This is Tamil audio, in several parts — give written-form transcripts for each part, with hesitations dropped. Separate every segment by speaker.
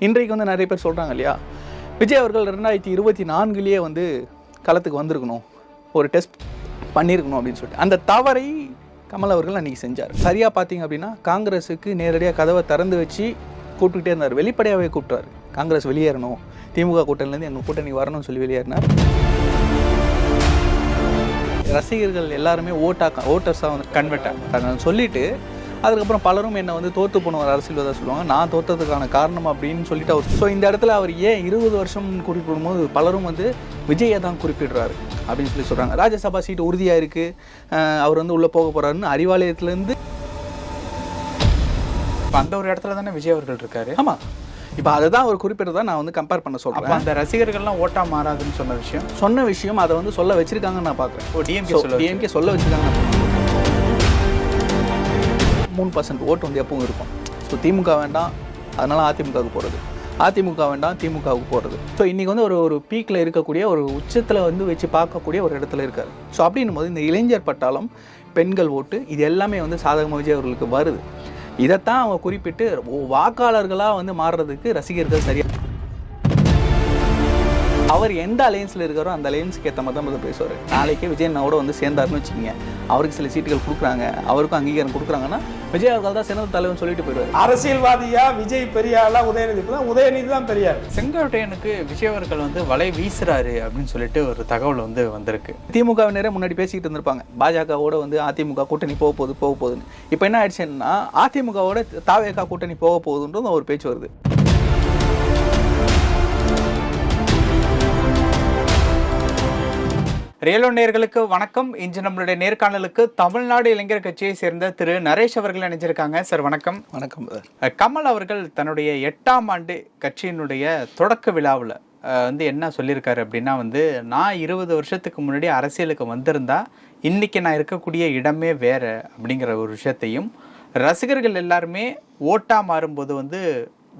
Speaker 1: இன்றைக்கு வந்து நிறைய பேர் சொல்கிறாங்க இல்லையா, விஜய் அவர்கள் 2024 வந்து களத்துக்கு வந்திருக்கணும், ஒரு டெஸ்ட் பண்ணியிருக்கணும் அப்படின்னு சொல்லிட்டு அந்த தவறை கமல் அவர்கள் அன்றைக்கி செஞ்சார். சரியாக பார்த்தீங்க அப்படின்னா காங்கிரஸுக்கு நேரடியாக கதவை திறந்து வச்சு கூப்பிட்டுக்கிட்டே இருந்தார். வெளிப்படையாகவே கூப்பிட்டார், காங்கிரஸ் வெளியேறணும், திமுக கூட்டணிலேருந்து எங்கள் கூட்டணி வரணும்னு சொல்லி வெளியேறினார். ரசிகர்கள் எல்லாருமே ஓட்டர்ஸாக வந்து கன்வெர்ட் ஆகிட்டாங்க சொல்லிட்டு அதுக்கப்புறம் பலரும் என்னை வந்து தோற்று போன ஒரு அரசியல்வாதியாக சொல்லுவாங்க. நான் தோற்றதுக்கான காரணம் அப்படின்னு சொல்லிட்டு அவர் இந்த இடத்துல அவர் ஏன் 20 வருஷம் குறிப்பிடும்போது பலரும் வந்து விஜயை தான் குறிப்பிடுறாரு அப்படின்னு சொல்லி சொல்கிறாங்க. ராஜ்யசபா சீட்டு உறுதியாக இருக்குது, அவர் வந்து உள்ளே போக போகிறாருன்னு அறிவாலயத்துலேருந்து
Speaker 2: இப்போ அந்த ஒரு இடத்துல தானே விஜய் அவர்கள் இருக்காரு.
Speaker 1: ஆமாம், இப்போ அதை தான் அவர் குறிப்பிட்டதை நான் வந்து கம்பேர் பண்ண சொல்கிறேன்.
Speaker 2: அந்த ரசிகர்கள்லாம் ஓட்டா மாறாதுன்னு சொன்ன விஷயம்
Speaker 1: அதை வந்து சொல்ல வச்சிருக்காங்கன்னு நான் பார்க்குறேன்.
Speaker 2: டிஎம்கே
Speaker 1: சொல்ல வச்சுருக்காங்க. 3% ஓட்டு வந்து எப்பவும் இருக்கும். ஸோ திமுக வேண்டாம், அதனால் அதிமுகவுக்கு போகிறது, அதிமுக வேண்டாம், திமுகவுக்கு போகிறது. ஸோ இன்றைக்கி வந்து ஒரு பீக்கில் இருக்கக்கூடிய ஒரு உச்சத்தில் வந்து வச்சு பார்க்கக்கூடிய ஒரு இடத்துல இருக்கார். ஸோ அப்படின்னும் போது இந்த இளைஞர் பட்டாளம், பெண்கள் ஓட்டு, இது எல்லாமே வந்து சாதகமாக விஜய் அவர்களுக்கு வருது. இதைத்தான் அவங்க குறிப்பிட்டு வாக்காளர்களாக வந்து மாறுறதுக்கு ரசிகர்கள் சரியாக அவர் எந்த அலையன்ஸில் இருக்காரோ அந்த அலையன்ஸுக்கு ஏற்ற மாதிரி தான் பேசுவார். நாளைக்கே விஜய் அண்ணாவோட வந்து சேர்ந்தாருன்னு வச்சுக்கோங்க, அவருக்கு சில சீட்டுகள் கொடுக்குறாங்க, அவருக்கும் அங்கீகாரம் கொடுக்குறாங்கன்னா விஜய் அவர்கள் தான் சிறந்த தலைவன் சொல்லிட்டு போயிடுவார்.
Speaker 3: அரசியல்வாதியா விஜய் பெரியாளா, உதயநிதி தான் பெரியார்.
Speaker 2: செங்கோட்டையனுக்கு விஜய் அவர்கள் வந்து வலை வீசுறாரு அப்படின்னு சொல்லிட்டு ஒரு தகவல் வந்து வந்திருக்கு.
Speaker 1: திமுகவினரே முன்னாடி பேசிக்கிட்டு இருந்திருப்பாங்க, பாஜகவோட வந்து அதிமுக கூட்டணி போக போகுதுன்னு. இப்போ என்ன ஆயிடுச்சுன்னா அதிமுகவோட தாவேகா கூட்டணி போக போகுதுன்றது ஒரு பேச்சு வருது.
Speaker 2: ரியலோ நேயர்களுக்கு வணக்கம். இன்று நம்மளுடைய நேர்காணலுக்கு தமிழ்நாடு இளைஞர் கட்சியை சேர்ந்த திரு நரேஷ் அவர்கள் இணைஞ்சிருக்காங்க. சார் வணக்கம்.
Speaker 1: வணக்கம்.
Speaker 2: கமல் அவர்கள் தன்னுடைய 8ஆம் ஆண்டு கட்சியினுடைய தொடக்க விழாவில் வந்து என்ன சொல்லியிருக்காரு அப்படின்னா வந்து, நான் 20 வருஷத்துக்கு முன்னாடி அரசியலுக்கு வந்திருந்தா இன்னைக்கு நான் இருக்கக்கூடிய இடமே வேற அப்படிங்கிற ஒரு விஷயத்தையும், ரசிகர்கள் எல்லாருமே ஓட்டா மாறும்போது வந்து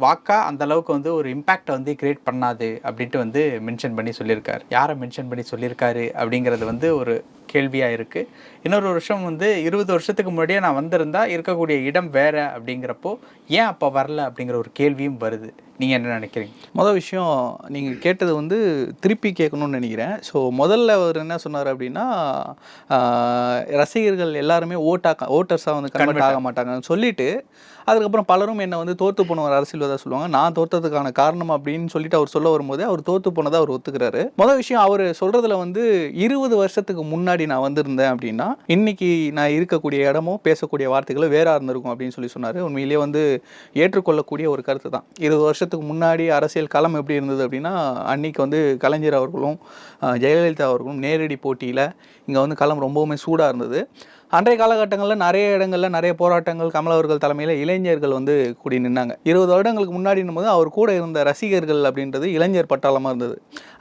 Speaker 2: வாக்கா அந்த அளவுக்கு வந்து ஒரு இம்பேக்டை வந்து கிரியேட் பண்ணாது அப்படின்ட்டு வந்து மென்ஷன் பண்ணி சொல்லியிருக்காரு. யாரை மென்ஷன் பண்ணி சொல்லியிருக்காரு அப்படிங்கிறது வந்து ஒரு கேள்வியாக இருக்குது. இன்னொரு விஷயம் வந்து 20 வருஷத்துக்கு முன்னாடியே நான் வந்திருந்தா இருக்கக்கூடிய இடம் வேறு அப்படிங்கிறப்போ ஏன் அப்போ வரல அப்படிங்கிற ஒரு கேள்வியும் வருது. நீங்கள் என்ன நினைக்கிறீங்க?
Speaker 1: மொதல் விஷயம், நீங்கள் கேட்டது வந்து திருப்பி கேட்கணும்னு நினைக்கிறேன். ஸோ முதல்ல அவர் என்ன சொன்னார் அப்படின்னா, ரசிகர்கள் எல்லாருமே ஓட்டர்ஸாக வந்து கன்வெர்ட் ஆக மாட்டாங்கன்னு சொல்லிட்டு அதுக்கப்புறம் பலரும் என்னை வந்து தோற்று போன ஒரு அரசியல்வாதியாக சொல்லுவாங்க, நான் தோற்றதுக்கான காரணம் அப்படின்னு சொல்லிட்டு அவர் சொல்ல வரும்போது அவர் தோற்று போனதை அவர் ஒத்துக்கிறாரு. முதல் விஷயம், அவர் சொல்கிறதுல வந்து 20 வருஷத்துக்கு முன்னாடி நான் வந்திருந்தேன் அப்படின்னா இன்னைக்கு நான் இருக்கக்கூடிய இடமும் பேசக்கூடிய வார்த்தைகளும் வேற இருந்திருக்கும் அப்படின்னு சொன்னார். உண்மையிலேயே வந்து ஏற்றுக்கொள்ளக்கூடிய ஒரு கருத்து தான். 20 வருஷத்துக்கு முன்னாடி அரசியல் களம் எப்படி இருந்தது அப்படின்னா, அன்னைக்கு வந்து கலைஞர் அவர்களும் ஜெயலலிதா அவர்களும் நேரடி போட்டியில் இங்கே வந்து களம் ரொம்பவுமே சூடாக இருந்தது. அன்றைய காலகட்டங்களில் நிறைய இடங்களில் நிறைய போராட்டங்கள் கமல் அவர்கள் தலைமையில் இளைஞர்கள் வந்து கூடி நின்னாங்க. 20 வருடங்களுக்கு முன்னாடினும் போது அவர் கூட இருந்த ரசிகர்கள் அப்படின்றது இளைஞர் பட்டாளமாக இருந்தது.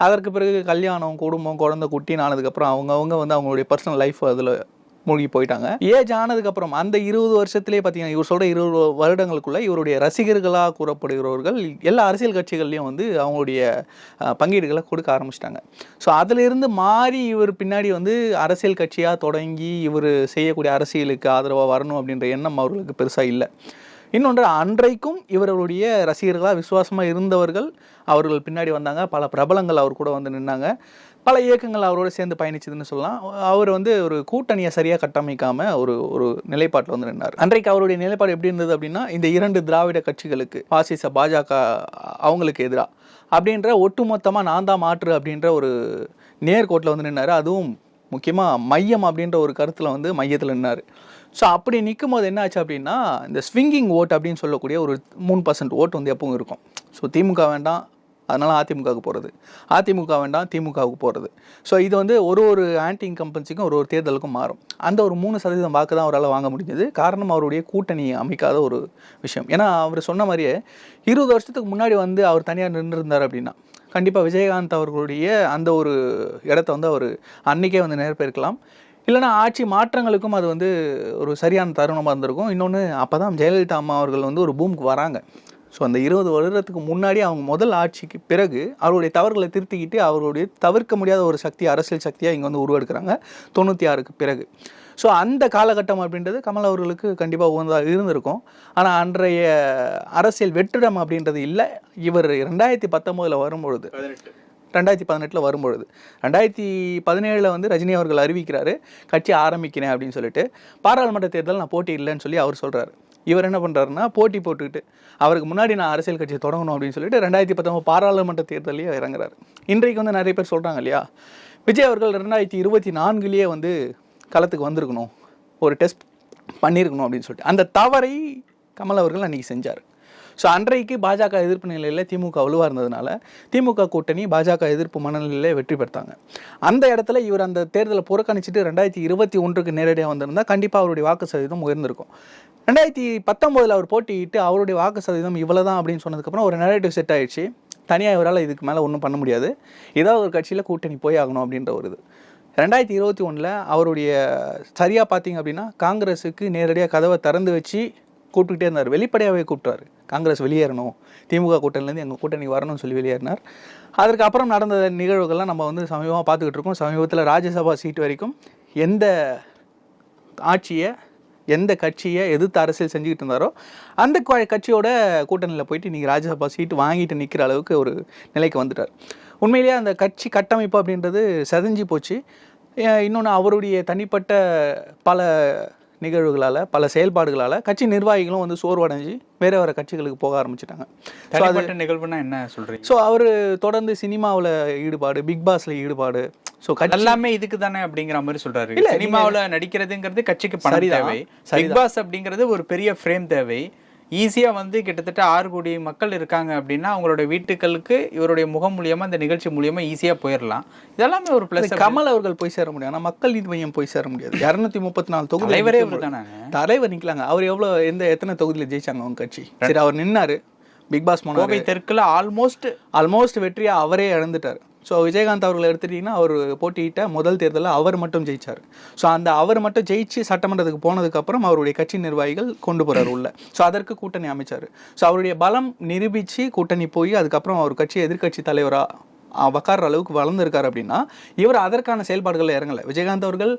Speaker 1: அதற்கு பிறகு கல்யாணம், குடும்பம், குழந்தை, குட்டின்னு ஆனதுக்கப்புறம் அவங்கவுங்க வந்து அவங்களுடைய பர்சனல் லைஃப் அதில் மூழ்கி போயிட்டாங்க. ஏஜ் ஆனதுக்கப்புறம் அந்த 20 வருஷத்துலேயே பார்த்தீங்கன்னா, இவர் சொல்கிற 20 வருடங்களுக்குள்ளே இவருடைய ரசிகர்களாக கூறப்படுகிறவர்கள் எல்லா அரசியல் கட்சிகள்லையும் வந்து அவங்களுடைய பங்கீடுகளை கொடுக்க ஆரம்பிச்சிட்டாங்க. ஸோ அதிலிருந்து மாறி இவர் பின்னாடி வந்து அரசியல் கட்சியாக தொடங்கி இவர் செய்யக்கூடிய அரசியலுக்கு ஆதரவாக வரணும் அப்படின்ற எண்ணம் அவர்களுக்கு பெருசாக இல்லை. இன்னொன்று, அன்றைக்கும் இவர்களுடைய ரசிகர்களாக விசுவாசமாக இருந்தவர்கள் அவர்கள் பின்னாடி வந்தாங்க. பல பிரபலங்கள் அவர் கூட வந்து நின்னாங்க. பல இயக்கங்கள் அவரோடு சேர்ந்து பயணிச்சதுன்னு சொல்லலாம். அவர் வந்து ஒரு கூட்டணியை சரியாக கட்டமைக்காமல் ஒரு நிலைப்பாட்டில் வந்து நின்னார். அன்றைக்கு அவருடைய நிலைப்பாடு எப்படி இருந்தது அப்படின்னா, இந்த 2 திராவிட கட்சிகளுக்கு, பாசிச பாஜக அவங்களுக்கு எதிராக அப்படின்ற ஒட்டுமொத்தமாக நான் தான் மாற்று அப்படின்ற ஒரு நேர்கோட்டில் வந்து நின்னார். அதுவும் முக்கியமாக மையம் அப்படின்ற ஒரு கருத்தில் வந்து மையத்தில் நின்னார். ஸோ அப்படி நிற்கும் போது என்ன ஆச்சு அப்படின்னா, இந்த ஸ்விங்கிங் ஓட் அப்படின்னு சொல்லக்கூடிய ஒரு 3% ஓட்டு வந்து எப்பவும் இருக்கும். ஸோ திமுக வேண்டாம், அதனால் அதிமுகவுக்கு போகிறது, அதிமுக வேண்டாம், திமுகவுக்கு போகிறது. ஸோ இது வந்து ஒரு ஆன்டி இன்கம்பன்சிக்கும் ஒரு தேர்தலுக்கும் மாறும். அந்த ஒரு 3% வாக்கு தான் அவரால் வாங்க முடிஞ்சது. காரணம் அவருடைய கூட்டணி அமைக்காத ஒரு விஷயம். ஏன்னா அவர் சொன்ன மாதிரியே 20 வருஷத்துக்கு முன்னாடி வந்து அவர் தனியாக நின்றுருந்தார் அப்படின்னா கண்டிப்பாக விஜயகாந்த் அவர்களுடைய அந்த ஒரு இடத்த வந்து அவர் அன்றைக்கே வந்து நிரப்பியிருக்கலாம். இல்லைனா ஆட்சி மாற்றங்களுக்கும் அது வந்து ஒரு சரியான தருணமாக இருந்திருக்கும். இன்னொன்று, அப்போ தான் ஜெயலலிதா அம்மா அவர்கள் வந்து ஒரு பூமுக்கு வராங்க. ஸோ அந்த 20 வருடத்துக்கு முன்னாடி அவங்க முதல் ஆட்சிக்கு பிறகு அவருடைய தவறுகளை திருத்திக்கிட்டு அவருடைய தவிர்க்க முடியாத ஒரு சக்தி, அரசியல் சக்தியாக இங்கே வந்து உருவெடுக்கிறாங்க 96க்கு பிறகு. ஸோ அந்த காலகட்டம் அப்படின்றது கமல் அவர்களுக்கு கண்டிப்பாக உகந்ததாக இருந்திருக்கும். ஆனால் அன்றைய அரசியல் வெற்றிடம் அப்படின்றது இல்லை. இவர் 2019 வரும்பொழுது 2018 வரும்பொழுது 2017 வந்து ரஜினி அவர்கள் அறிவிக்கிறாரு கட்சி ஆரம்பிக்கிறேன் அப்படின்னு சொல்லிட்டு. பாராளுமன்ற தேர்தல் நான் போட்டி இல்லைன்னு சொல்லி அவர் சொல்கிறாரு. இவர் என்ன பண்ணுறாருன்னா போட்டி போட்டுக்கிட்டு அவருக்கு முன்னாடி நான் அரசியல் கட்சி தொடங்கணும் அப்படின்னு சொல்லிட்டு 2019 பாராளுமன்ற தேர்தலையே இறங்குறாரு. இன்றைக்கு வந்து நிறைய பேர் சொல்கிறாங்க இல்லையா, விஜய் அவர்கள் 2024 வந்து களத்துக்கு வந்திருக்கணும், ஒரு டெஸ்ட் பண்ணியிருக்கணும் அப்படின்னு சொல்லிட்டு. அந்த தவறை கமல் அவர்கள் அன்றைக்கி செஞ்சார். ஸோ அன்றைக்கு பாஜக எதிர்ப்பு நிலையில் திமுக வலுவாக இருந்ததுனால திமுக கூட்டணி பாஜக எதிர்ப்பு மனநிலையில் வெற்றி பெற்றாங்க. அந்த இடத்துல இவர் அந்த தேர்தலை புறக்கணிச்சிட்டு 2021 நேரடியாக வந்திருந்தால் கண்டிப்பாக அவருடைய வாக்கு சதவீதம் உயர்ந்திருக்கும். 2019 அவர் போட்டியிட்டு அவருடைய வாக்கு சதவீதம் இவ்வளோ தான் அப்படின்னு சொன்னதுக்கப்புறம் ஒரு நெரேட்டிவ் செட் ஆகிடுச்சு. தனியாக இவரால் இதுக்கு மேலே ஒன்றும் பண்ண முடியாது, ஏதாவது ஒரு கட்சியில் கூட்டணி போய் ஆகணும் அப்படின்ற ஒரு இது. 2021 அவருடைய சரியாக பார்த்தீங்க அப்படின்னா காங்கிரஸுக்கு நேரடியாக கதவை திறந்து வச்சு கூப்பிட்டுக்கிட்டே இருந்தார். வெளிப்படையாகவே கூப்பிட்டாரு, காங்கிரஸ் வெளியேறணும், திமுக கூட்டணிலேருந்து எங்கள் கூட்டணி வரணும்னு சொல்லி வெளியேறினார். அதற்கு அப்புறம் நடந்த நிகழ்வுகள்லாம் நம்ம வந்து சமீபமாக பார்த்துக்கிட்டு இருக்கோம். சமீபத்தில் ராஜ்யசபா சீட் வரைக்கும் எந்த ஆட்சியை எந்த கட்சியை எதிர்த்து அரசியல் செஞ்சுக்கிட்டு இருந்தாரோ அந்த கட்சியோட கூட்டணியில் போயிட்டு இன்றைக்கி ராஜ்யசபா சீட்டு வாங்கிட்டு நிற்கிற அளவுக்கு ஒரு நிலைக்கு வந்துட்டார். உண்மையிலேயே அந்த கட்சி கட்டமைப்பு அப்படின்றது செதஞ்சு போச்சு. இன்னொன்று அவருடைய தனிப்பட்ட பல நிகழ்வுகளால் பல செயல்பாடுகளால் கட்சி நிர்வாகிகளும் வந்து சோர்வடைஞ்சு வேறு வேறு கட்சிகளுக்கு போக ஆரம்பிச்சிட்டாங்க.
Speaker 2: நிகழ்வுனா என்ன சொல்கிறீங்க?
Speaker 1: ஸோ அவர் தொடர்ந்து சினிமாவில் ஈடுபாடு, பிக் பாஸில் ஈடுபாடு, ஸோ
Speaker 2: எல்லாமே இதுக்கு தானே அப்படிங்கிற மாதிரி சொல்கிறாரு. இல்லை, சினிமாவில் நடிக்கிறதுங்கிறது கட்சிக்கு பணம் தேவை, பிக் பாஸ் அப்படிங்கிறது ஒரு பெரிய ஃப்ரேம் தேவை. ஈஸியாக வந்து கிட்டத்தட்ட 6 கோடி மக்கள் இருக்காங்க அப்படின்னா அவங்களுடைய வீட்டுகளுக்கு இவருடைய முகம் மூலியமாக இந்த நிகழ்ச்சி மூலியமாக ஈஸியாக போயிடலாம். இதெல்லாமே ஒரு ப்ளஸ்.
Speaker 1: கமல் அவர்கள் போய் சேர முடியும், ஆனால் மக்கள் நீதி மையம் போய் சேர முடியாது. 234 தொகுதி
Speaker 2: தலைவரே தானே,
Speaker 1: தலைவர் நிற்கலாங்க. அவர் எத்தனை தொகுதியில் ஜெயிச்சாங்க அவங்க கட்சி? சரி, அவர் நின்னாரு, பிக் பாஸ் போனார்,
Speaker 2: தெற்குல ஆல்மோஸ்ட்
Speaker 1: வெற்றியை அவரே இழந்துட்டார். ஸோ விஜயகாந்த் அவர்களை எடுத்துட்டிங்கன்னா அவர் போட்டியிட்ட முதல் தேர்தலில் அவர் மட்டும் ஜெயிச்சார். ஸோ அந்த அவர் மட்டும் ஜெயிச்சு சட்டமன்றத்துக்கு போனதுக்கப்புறம் அவருடைய கட்சி நிர்வாகிகள் கொண்டு போகிறார் உள்ள. ஸோ அதற்கு கூட்டணி அமைச்சார். ஸோ அவருடைய பலம் நிரூபித்து கூட்டணி போய் அதுக்கப்புறம் அவர் கட்சி எதிர்கட்சி தலைவராக உக்கார அளவுக்கு வளர்ந்துருக்கார். அப்படின்னா இவர் அதற்கான செயல்பாடுகளில் இறங்கலை. விஜயகாந்த் அவர்கள்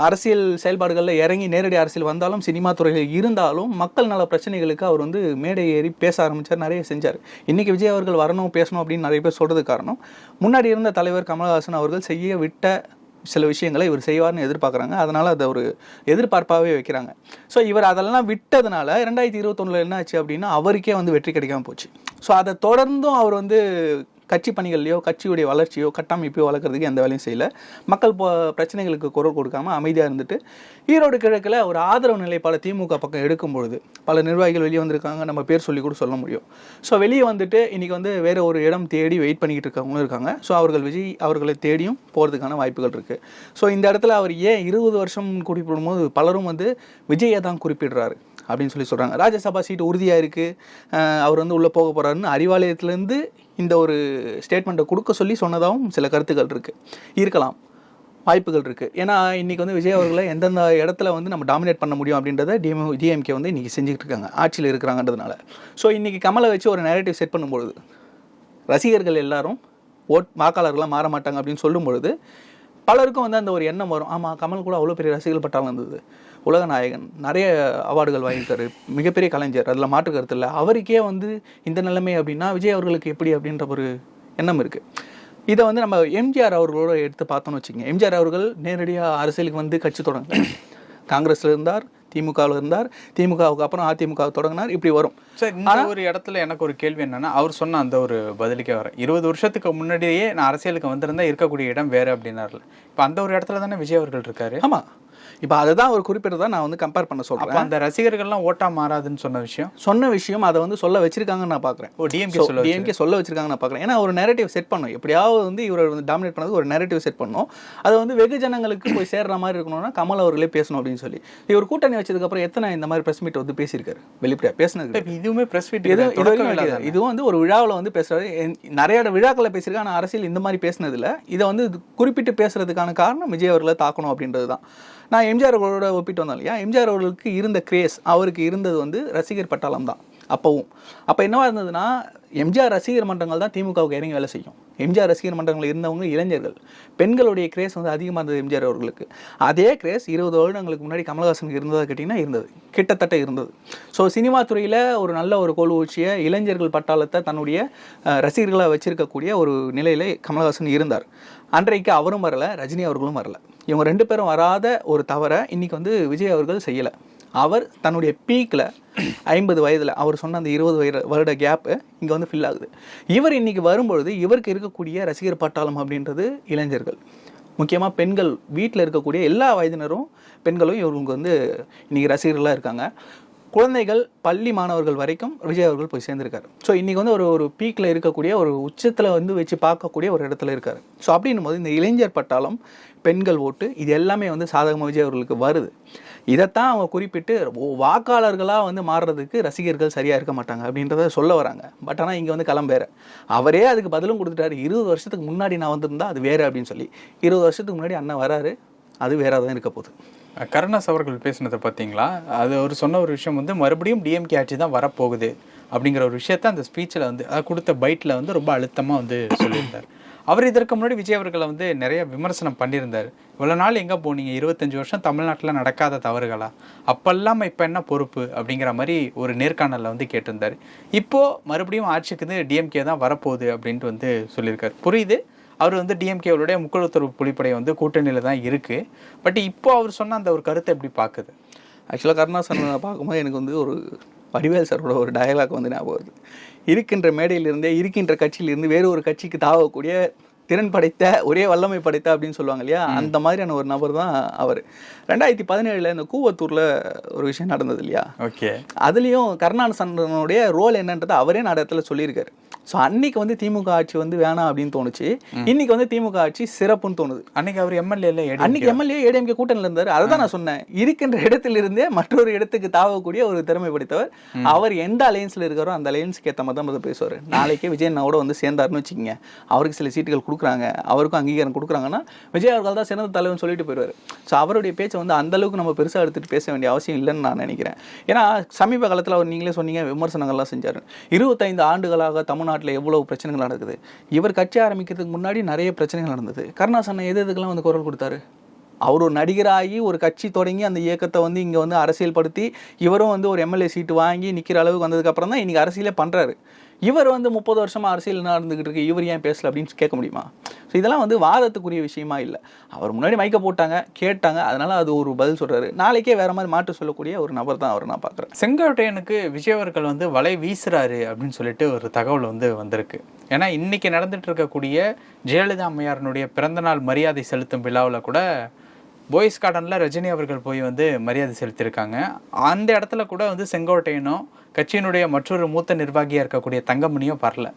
Speaker 1: அரசியல் செயல்பாடுகளில் இறங்கி நேரடி அரசியல் வந்தாலும் சினிமா துறையில் இருந்தாலும் மக்கள் நல பிரச்சனைகளுக்கு அவர் வந்து மேடை ஏறி பேச ஆரம்பித்தார், நிறைய செஞ்சார். இன்றைக்கி விஜய் அவர்கள் வரணும் பேசணும் அப்படின்னு நிறைய பேர் சொல்கிறதுக்கு காரணம் முன்னாடி இருந்த தலைவர் கமல்ஹாசன் அவர்கள் செய்ய விட்ட சில விஷயங்களை இவர் செய்வார்னு எதிர்பார்க்குறாங்க. அதனால் அதை ஒரு எதிர்பார்ப்பாகவே வைக்கிறாங்க. ஸோ இவர் அதெல்லாம் விட்டதுனால 2021 என்ன ஆச்சு அப்படின்னா அவருக்கே வந்து வெற்றி கிடைக்காமல் போச்சு. ஸோ அதை தொடர்ந்தும் அவர் வந்து கட்சி பணிகள்லையோ கட்சியுடைய வளர்ச்சியோ கட்டமைப்பையோ வளர்க்குறதுக்கு எந்த வேலையும் செய்யலை. மக்கள் பிரச்சனைகளுக்கு குரல் கொடுக்காமல் அமைதியாக இருந்துட்டு ஈரோடு கிழக்கில் ஒரு ஆதரவு நிலைப்பாடு திமுக பக்கம் எடுக்கும் பொழுது பல நிர்வாகிகள் வெளியே வந்திருக்காங்க, நம்ம பேர் சொல்லி கூட சொல்ல முடியும். ஸோ வெளியே வந்துட்டு இன்றைக்கி வந்து வேறு ஒரு இடம் தேடி வெயிட் பண்ணிக்கிட்டு இருக்கவங்களும் இருக்காங்க. ஸோ அவர்கள் விஜய் அவர்களை தேடியும் போகிறதுக்கான வாய்ப்புகள் இருக்குது. ஸோ இந்த இடத்துல அவர் ஏன் 20 வருஷம் குறிப்பிடும் போது பலரும் வந்து விஜயை தான் குறிப்பிடுறாரு அப்படின்னு சொல்லி சொல்கிறாங்க. ராஜ்யசபா சீட்டு உறுதியாக இருக்குது, அவர் வந்து உள்ளே போக போகிறாருன்னு அறிவாலயத்துலேருந்து இந்த ஒரு ஸ்டேட்மெண்ட்டை கொடுக்க சொல்லி சொன்னதாகவும் சில கருத்துக்கள் இருக்கலாம், வாய்ப்புகள் இருக்குது. ஏன்னா இன்றைக்கி வந்து விஜய் அவர்களை எந்தெந்த இடத்துல வந்து நம்ம டாமினேட் பண்ண முடியும் அப்படின்றத டிஎம்கே வந்து இன்றைக்கி செஞ்சுக்கிட்டு இருக்காங்க, ஆட்சியில் இருக்கிறாங்கன்றதுனால. ஸோ இன்றைக்கி கமலை வச்சு ஒரு நெரேட்டிவ் செட் பண்ணும்பொழுது ரசிகர்கள் எல்லாரும் வாக்காளர்களாக மாற மாட்டாங்க அப்படின்னு சொல்லும் பொழுது பலருக்கும் வந்து அந்த ஒரு எண்ணம் வரும், ஆமாம் கமல் கூட அவ்வளோ பெரிய ரசிகர்கள் பட்டாலும் இருந்தது, உலக நாயகன், நிறைய அவார்டுகள் வாங்கியிருக்காரு, மிகப்பெரிய கலைஞர், அதில் மாற்று கருத்து இல்லை, அவருக்கே வந்து இந்த நிலைமை அப்படின்னா விஜய் அவர்களுக்கு எப்படி அப்படின்ற ஒரு எண்ணம் இருக்குது. இதை வந்து நம்ம எம்ஜிஆர் அவர்களோட எடுத்து பார்த்தோன்னு வச்சுக்கோங்க. எம்ஜிஆர் அவர்கள் நேரடியாக அரசியலுக்கு வந்து கட்சி தொடங்க காங்கிரஸில் இருந்தார், திமுகவில் இருந்தார், திமுகவுக்கு அப்புறம் அதிமுக தொடங்கினார், இப்படி வரும்.
Speaker 2: சார் இந்த ஒரு இடத்துல எனக்கு ஒரு கேள்வி என்னன்னா, அவர் சொன்ன அந்த ஒரு பதிலுக்கே வர 20 வருஷத்துக்கு முன்னாடியே நான் அரசியலுக்கு வந்திருந்தா இருக்கக்கூடிய இடம் வேறு அப்படின்னார்ல, இப்போ அந்த ஒரு இடத்துல தானே விஜய் அவர்கள் இருக்காரு.
Speaker 1: ஆமாம், இப்போ அதை தான் ஒரு குறிப்பிட்டதை நான் வந்து கம்பேர் பண்ண சொல்கிறேன்.
Speaker 2: அந்த ரசிகர்கள்லாம் ஓட்டா மாறாதுன்னு சொன்ன விஷயம்
Speaker 1: அதை வந்து சொல்ல வச்சிருக்காங்கன்னு நான் பார்க்குறேன். டிஎம்கே சொல்ல வச்சிருக்காங்க நான் பார்க்குறேன். ஏன்னா ஒரு நெரேட்டிவ் செட் பண்ணும், எப்படியாவது வந்து இவரை வந்து டாமினேட் பண்ணது ஒரு நெரேட்டிவ் செட் பண்ணும், அதை வந்து வெகுஜனங்களுக்கு போய் சேர்ற மாதிரி இருக்கணும்னா கமல் அவர்களே பேசணும் அப்படின்னு சொல்லி இவர் கூட்டணி வச்சதுக்கப்புறம் எத்தனை இந்த மாதிரி ப்ரெஸ் மீட் வந்து பேசியிருக்காரு, வெளிப்படையாக பேசினது.
Speaker 2: இதுவுமே ப்ரெஸ் மீட்
Speaker 1: இதுவும் வந்து ஒரு விழாவில் வந்து பேசுறாரு, நிறைய விழாக்களை பேசியிருக்காரு. ஆனால் அரசியல் இந்த மாதிரி பேசினதில்ல. இதை வந்து குறிப்பிட்டு பேசுறதுக்கான காரணம் விஜய் அவர்களை தாக்கணும் அப்படின்றது தான். நான் எம்ஜிஆர் அவர்களோட ஒப்பிட்டு வந்தோம் இல்லையா, எம்ஜிஆர் அவர்களுக்கு இருந்த கிரேஸ் அவருக்கு இருந்தது வந்து ரசிகர் பட்டாளம் தான். அப்போ என்னவா இருந்ததுன்னா எம்ஜிஆர் ரசிகர் மன்றங்கள் தான் திமுகவுக்கு இறங்கி வேலை செய்யும். எம்ஜிஆர் ரசிகர் மன்றங்கள் இருந்தவங்க இளைஞர்கள், பெண்களுடைய கிரேஸ் வந்து அதிகமாக இருந்தது எம்ஜிஆர் அவர்களுக்கு. அதே கிரேஸ் 20 வருடங்களுக்கு முன்னாடி கமலஹாசனுக்கு இருந்ததா கேட்டிங்கன்னா இருந்தது, கிட்டத்தட்ட இருந்தது. ஸோ சினிமா துறையில் ஒரு நல்ல ஒரு கோல்வூச்சிய இளைஞர்கள் பட்டாளத்தை தன்னுடைய ரசிகர்களாக வச்சிருக்கக்கூடிய ஒரு நிலையில் கமலஹாசன் இருந்தார். அன்றைக்கு அவரும் வரல, ரஜினி அவர்களும் வரல. இவங்க 2 பேரும் வராத ஒரு தவறை இன்னைக்கு வந்து விஜய் அவர்கள் செய்யலை. அவர் தன்னுடைய பீக்கில் 50 வயதில் அவர் சொன்ன அந்த 20 வருட கேப்பு இங்கே வந்து ஃபில் ஆகுது. இவர் இன்னைக்கு வரும்பொழுது இவருக்கு இருக்கக்கூடிய ரசிகர் பட்டாளம் அப்படின்றது இளைஞர்கள், முக்கியமாக பெண்கள், வீட்டில் இருக்கக்கூடிய எல்லா வயதினரும் பெண்களும் இவங்களுக்கு வந்து இன்றைக்கி ரசிகர்களாக இருக்காங்க. குழந்தைகள், பள்ளி மாணவர்கள் வரைக்கும் விஜய் அவர்கள் போய் சேர்ந்திருக்காரு. ஸோ இன்றைக்கி வந்து ஒரு பீக்கில் இருக்கக்கூடிய ஒரு உச்சத்தில் வந்து வச்சு பார்க்கக்கூடிய ஒரு இடத்துல இருக்கார். ஸோ அப்படின்னும் போது இந்த இளைஞர் பட்டாளம், பெண்கள் ஓட்டு, இது எல்லாமே வந்து சாதகமாக விஜய் அவர்களுக்கு வருது. இதைத்தான் அவங்க குறிப்பிட்டு வாக்காளர்களாக வந்து மாறுறதுக்கு ரசிகர்கள் சரியாக இருக்க மாட்டாங்க அப்படின்றத சொல்ல வராங்க. பட் ஆனால் இங்கே வந்து கிளம்பேற அவரே அதுக்கு பதிலும் கொடுத்துட்டாரு. 20 வருஷத்துக்கு முன்னாடி நான் வந்திருந்தா அது வேறு அப்படின்னு சொல்லி. 20 வருஷத்துக்கு முன்னாடி அண்ணன் வராரு, அது வேற தான் இருக்க போகுது.
Speaker 2: கருணாஸ் அவர்கள் பேசினதை பார்த்தீங்களா? அது அவர் சொன்ன ஒரு விஷயம் வந்து மறுபடியும் டிஎம்கே ஆட்சி தான் வரப்போகுது அப்படிங்கிற ஒரு விஷயத்த அந்த ஸ்பீச்சில் வந்து கொடுத்த பைட்டில் வந்து ரொம்ப அழுத்தமாக வந்து சொல்லியிருந்தார். அவர் இதற்கு முன்னாடி விஜய் அவர்களை வந்து நிறைய விமர்சனம் பண்ணியிருந்தார். இவ்வளோ நாள் எங்கே போனீங்க, 25 வருஷம் தமிழ்நாட்டில் நடக்காத தவறுகளா, அப்பெல்லாம் இப்போ என்ன பொறுப்பு அப்படிங்கிற மாதிரி ஒரு நேர்காணலில் வந்து கேட்டிருந்தார். இப்போது மறுபடியும் ஆட்சிக்கு வந்து டிஎம்கே தான் வரப்போகுது அப்படின்ட்டு வந்து சொல்லியிருக்காரு. புரியுது, அவர் வந்து டிஎம்கேவுடைய முக்குளத்தூர் புலிப்படை வந்து கூட்டணியில் தான் இருக்குது. பட் இப்போ அவர் சொன்ன அந்த ஒரு கருத்தை எப்படி பார்க்குது?
Speaker 1: ஆக்சுவலாக கருணாசன் பார்க்கும்போது எனக்கு வந்து ஒரு வடிவேல் சாரோட ஒரு டயலாக் வந்து ஞாபகம் வருது. இருக்கின்ற மேடையிலிருந்தே, இருக்கின்ற கட்சியிலிருந்து வேறு ஒரு கட்சிக்கு தாவக்கூடிய திறன் படைத்த, ஒரே வல்லமை படைத்த அப்படின்னு சொல்லுவாங்க இல்லையா, அந்த மாதிரியான ஒரு நபர் தான் அவர். 2017 இந்த கூவத்தூரில் ஒரு விஷயம் நடந்தது இல்லையா,
Speaker 2: ஓகே,
Speaker 1: அதுலேயும் கருணாசனுடைய ரோல் என்னன்றதை அவரே நான் இடத்துல சொல்லியிருக்காரு. ஸோ அன்னைக்கு வந்து திமுக ஆட்சி வந்து வேணாம் அப்படின்னு தோணுச்சு, இன்னைக்கு வந்து திமுக ஆட்சி சிறப்புன்னு தோணுது.
Speaker 2: அன்னைக்கு அவர் எம்எல்ஏ,
Speaker 1: அன்னைக்கு எம்எல்ஏ ஏடிஎம்கே கூட்டணியில் இருந்தார். அதுதான் நான் சொன்னேன், இருக்கின்ற இடத்திலிருந்தே மற்றொரு இடத்துக்கு தாவக்கூடிய ஒரு திறமை படைத்தவர். அவர் எந்த அலையன்ஸ்ல இருக்காரோ அந்த அலையன்ஸ்க்கு ஏற்ற மாதிரி தான் பேசுவார். நாளைக்கே விஜய் அண்ணாவோட வந்து சேர்ந்தாருன்னு வச்சுக்கோங்க, அவருக்கு சில சீட்டுகள் கொடுக்குறாங்க, அவருக்கும் அங்கீகாரம் கொடுக்குறாங்கன்னா விஜய் அவர்கள் தான் சிறந்த தலைவர்னு சொல்லிட்டு போயிடுவார். ஸோ அவருடைய பேச்சை வந்து அந்த அளவுக்கு நம்ம பெருசாக எடுத்துகிட்டு பேச வேண்டிய அவசியம் இல்லைன்னு நான் நினைக்கிறேன். ஏன்னா சமீப காலத்தில் அவர், நீங்களே சொன்னீங்க, விமர்சனங்கள்லாம் செஞ்சார். 25 ஆண்டுகளாக தமிழ்நாட்டில் எவ்வளவு பிரச்சனைகள் நடக்குது. இவர் கட்சி ஆரம்பிக்கிறதுக்கு முன்னாடி நிறைய பிரச்சனைகள் நடந்தது. கருணாசன் எதுக்கெல்லாம் வந்து குரல் கொடுத்தாரு. அவர் ஒரு நடிகராகி ஒரு கட்சி தொடங்கி அந்த இயக்கத்தை வந்து இங்கே வந்து அரசியல்படுத்தி இவரும் வந்து ஒரு எம்எல்ஏ சீட்டு வாங்கி நிற்கிற அளவுக்கு வந்ததுக்கப்புறம் தான் இன்றைக்கி அரசியலே பண்ணுறாரு. இவர் வந்து 30 வருஷமாக அரசியல் நடந்துக்கிட்டு இருக்கு, இவர் ஏன் பேசல அப்படின்னு கேட்க முடியுமா? ஸோ இதெல்லாம் வந்து வாதத்துக்குரிய விஷயமா இல்லை. அவர் முன்னாடி மைக்க போட்டாங்க, கேட்டாங்க, அதனால அது ஒரு பதில் சொல்கிறாரு. நாளைக்கே வேற மாதிரி மாற்று சொல்லக்கூடிய ஒரு நபர் தான் அவர் நான் பார்க்குறேன்.
Speaker 2: செங்கோட்டையனுக்கு விஜய் அவர்கள் வந்து வலை வீசுறாரு அப்படின்னு சொல்லிட்டு ஒரு தகவல் வந்து வந்திருக்கு. ஏன்னா இன்னைக்கு நடந்துட்டு இருக்கக்கூடிய ஜெயலலிதா அம்மையாரனுடைய பிறந்தநாள் மரியாதை செலுத்தும் விழாவில் கூட போய்ஸ் கார்டனில் ரஜினி அவர்கள் போய் வந்து மரியாதை செலுத்தியிருக்காங்க. அந்த இடத்துல கூட வந்து செங்கோட்டையனும் கட்சியினுடைய மற்றொரு மூத்த நிர்வாகியாக இருக்கக்கூடிய தங்கமணியும் வரல.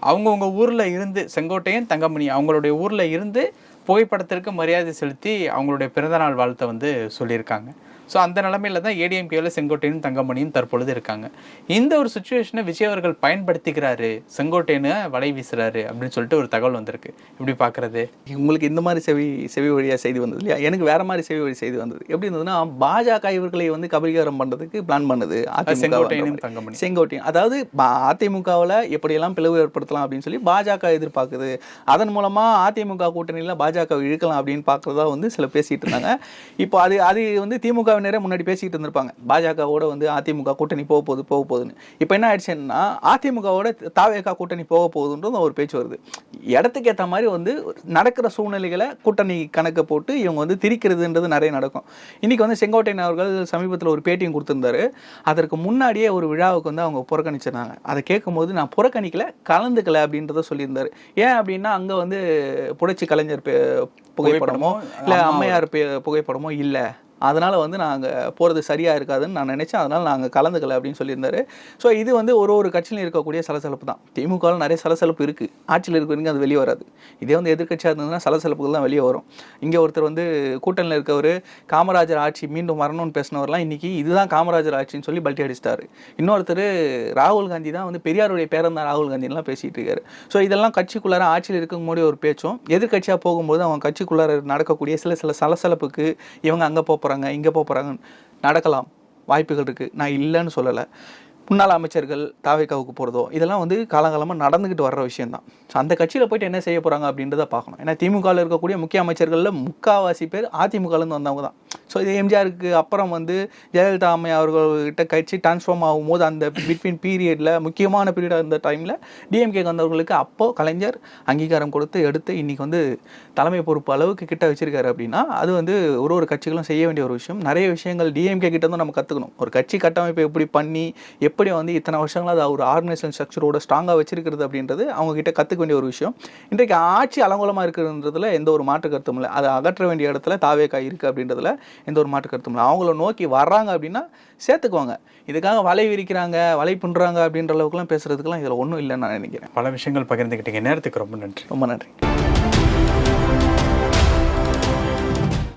Speaker 2: அவங்கவுங்க ஊரில் இருந்து, செங்கோட்டையன், தங்கமணி அவங்களுடைய ஊரில் இருந்து புகைப்படத்திற்கு மரியாதை செலுத்தி அவங்களுடைய பிறந்தநாள் வாழ்த்தை வந்து சொல்லியிருக்காங்க. ஸோ அந்த நிலைமையில தான் ஏடிஎம்கேவில் செங்கோட்டையனும் தங்கமணியும் தற்பொழுது இருக்காங்க. இந்த ஒரு சுச்சுவேஷனை விஜய் அவர்கள் பயன்படுத்திக்கிறாரு, செங்கோட்டையனை வலை வீசுறாரு அப்படின்னு சொல்லிட்டு ஒரு தகவல் வந்திருக்கு. இப்படி பார்க்குறது
Speaker 1: உங்களுக்கு இந்த மாதிரி செவி வழியாக செய்தி வந்தது இல்லையா, எனக்கு வேற மாதிரி செவி வழி செய்தி வந்தது. எப்படி இருந்ததுன்னா, பாஜக இவர்களை வந்து கபலீகரம் பண்ணுறதுக்கு பிளான் பண்ணுது
Speaker 2: செங்கோட்டையனும் தங்கமணி.
Speaker 1: செங்கோட்டையன் அதாவது அதிமுகவில் எப்படியெல்லாம் பிளவு ஏற்படுத்தலாம் அப்படின்னு சொல்லி பாஜக எதிர்பார்க்குது. அதன் மூலமாக அதிமுக கூட்டணியில் பாஜக இழுக்கலாம் அப்படின்னு பார்க்குறதா வந்து சில பேசிகிட்டு இருந்தாங்க. இப்போ அது வந்து திமுக முன்னாடி பேசிட்டு இருந்திருப்பாங்க, பாஜகவோட வந்து அதிமுக கூட்டணி போக போகுதுன்னு. இப்போ என்ன ஆயிடுச்சுன்னா, அதிமுகவோட தாவேகா கூட்டணி போக போகுதுன்றது ஒரு பேச்சு வருது. இடத்துக்கு ஏற்ற மாதிரி வந்து நடக்கிற சூழ்நிலைகளை கூட்டணி கணக்கை போட்டு இவங்க வந்து திரிக்கிறதுன்றது நிறைய நடக்கும். இன்னைக்கு வந்து செங்கோட்டையன் அவர்கள் சமீபத்தில் ஒரு பேட்டியும் கொடுத்திருந்தாரு. அதற்கு முன்னாடியே ஒரு விழாவுக்கு வந்து அவங்க புறக்கணிச்சிருந்தாங்க. அதை கேட்கும்போது நான் புறக்கணிக்கல, கலந்துக்கல அப்படின்றத சொல்லியிருந்தாரு. ஏன் அப்படின்னா, அங்கே வந்து புரட்சி கலைஞர் புகைப்படமோ இல்லை அம்மையார் புகைப்படமோ இல்லை, அதனால் வந்து நாங்கள் போகிறது சரியாக இருக்காதுன்னு நான் நினச்சேன், அதனால் நாங்கள் கலந்துக்கலை அப்படின்னு சொல்லியிருந்தாரு. ஸோ இது வந்து ஒரு கட்சியிலும் இருக்கக்கூடிய சலசலப்பு தான். திமுகவில் நிறைய சலசலப்பு இருக்குது, ஆட்சியில் இருக்கிறவங்க அது வெளியே வராது. இதே வந்து எதிர்கட்சியாக இருந்ததுன்னா சலசலப்புகள் தான் வெளியே வரும். இங்கே ஒருத்தர் வந்து கூட்டணியில் இருக்கவர் காமராஜர் ஆட்சி மீண்டும் வரணும்னு பேசினவர்லாம் இன்றைக்கி இதுதான் காமராஜர் ஆட்சின்னு சொல்லி பல்ட்டி அடிச்சிட்டாரு. இன்னொருத்தர் ராகுல் காந்தி தான் வந்து பெரியாருடைய பேரன் தான் ராகுல் காந்தின்லாம் பேசிகிட்டு இருக்காரு. ஸோ இதெல்லாம் கட்சிக்குள்ளார ஆட்சியில் இருக்கும்போது ஒரு பேச்சும், எதிர்கட்சியாக போகும்போது அவங்க கட்சிக்குள்ளார நடக்கக்கூடிய சில சலசலப்புக்கு இவங்க அங்கே போகிறாங்க, இங்கே போகிறாங்க, நடக்கலாம், வாய்ப்புகள் இருக்குது, நான் இல்லைன்னு சொல்லலை. முன்னாள் அமைச்சர்கள் தாவேக்காவுக்கு போகிறதோ இதெல்லாம் வந்து காலங்காலமாக நடந்துக்கிட்டு வர்ற விஷயம் தான். ஸோ அந்த கட்சியில் போயிட்டு என்ன செய்ய போகிறாங்க அப்படின்றத பார்க்கணும். ஏன்னா திமுகவில் இருக்கக்கூடிய முக்கிய அமைச்சர்களில் முக்கால்வாசி பேர் அதிமுகலேருந்து வந்தவங்க தான். ஸோ இது எம்ஜிஆருக்கு அப்புறம் வந்து ஜெயலலிதா அம்மை அவர்கள்கிட்ட கட்சி டிரான்ஸ்ஃபார்ம் ஆகும்போது அந்த பிட்வீன் பீரியடில் முக்கியமான பீரியடாக இருந்த டைமில் டிஎம்கே வந்தவர்களுக்கு அப்போது கலைஞர் அங்கீகாரம் கொடுத்து எடுத்து இன்றைக்கி வந்து தலைமை பொறுப்பு அளவுக்கு கிட்ட வச்சிருக்காரு அப்படின்னா அது வந்து ஒரு கட்சிகளும் செய்ய வேண்டிய ஒரு விஷயம். நிறைய விஷயங்கள் டிஎம்கே கிட்ட வந்து நம்ம கற்றுக்கணும். ஒரு கட்சி கட்டமைப்பை எப்படி பண்ணி எப்படி வந்து இத்தனை வருஷங்களாக அது ஒரு ஆர்கனைசேஷன் ஸ்ட்ரக்சரோட ஸ்ட்ராங்காக வச்சிருக்கிறது அப்படின்றது அவங்க கிட்ட கற்றுக்க வேண்டிய ஒரு விஷயம். இன்றைக்கு ஆட்சி அலங்கோலமாக இருக்கிறதுன்றதுல எந்த ஒரு மாற்று கருத்தும் இல்லை. அதை அகற்ற வேண்டிய இடத்துல தாவேக்கா இருக்குது அப்படின்றதுல எந்த ஒரு மாற்று கருத்தும் இல்லை. அவங்கள நோக்கி வர்றாங்க அப்படின்னா சேர்த்துக்குவாங்க. இதுக்காக வலை விரிக்கிறாங்க வலை பண்ணுறாங்க அப்படின்ற அளவுக்குலாம் பேசுறதுக்குலாம் இதில் ஒன்றும் இல்லைன்னு நான் நினைக்கிறேன்.
Speaker 2: பல விஷயங்கள் பகிர்ந்துக்கிட்டீங்க. நேரத்துக்கு ரொம்ப நன்றி.
Speaker 1: ரொம்ப நன்றி.